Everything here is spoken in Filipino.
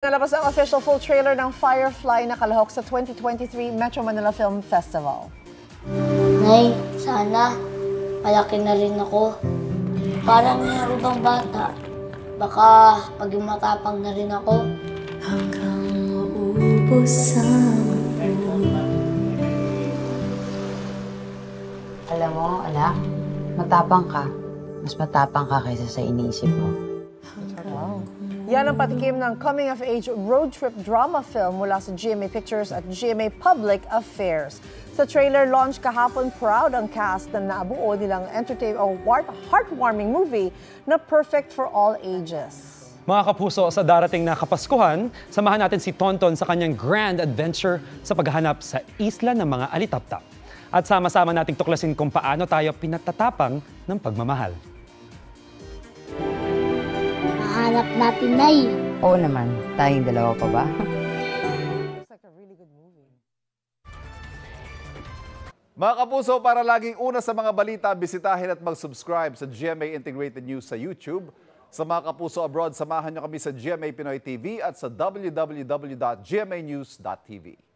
Nalabas ang official full trailer ng Firefly na kalahok sa 2023 Metro Manila Film Festival. Nay, sana malaki na rin ako. Parang yung ibang bata. Baka pag matapang na rin ako. Hanggang maubos ang Alam mo, anak, matapang ka. Mas matapang ka kaysa sa iniisip mo. Yan ang patikim ng coming-of-age road trip drama film mula sa GMA Pictures at GMA Public Affairs. Sa trailer launch kahapon, proud ang cast na naabuo nilang heartwarming movie na perfect for all ages. Mga kapuso, sa darating na Kapaskuhan, samahan natin si Tonton sa kanyang grand adventure sa paghahanap sa isla ng mga alitaptap. At sama-sama nating tuklasin kung paano tayo pinatatapang ng pagmamahal. Mahanap natin, Nay. Oo naman, tayong dalawa pa ba? Mga kapuso, para laging una sa mga balita, bisitahin at mag-subscribe sa GMA Integrated News sa YouTube. Sa mga kapuso abroad, samahan nyo kami sa GMA Pinoy TV at sa www.gmanews.tv.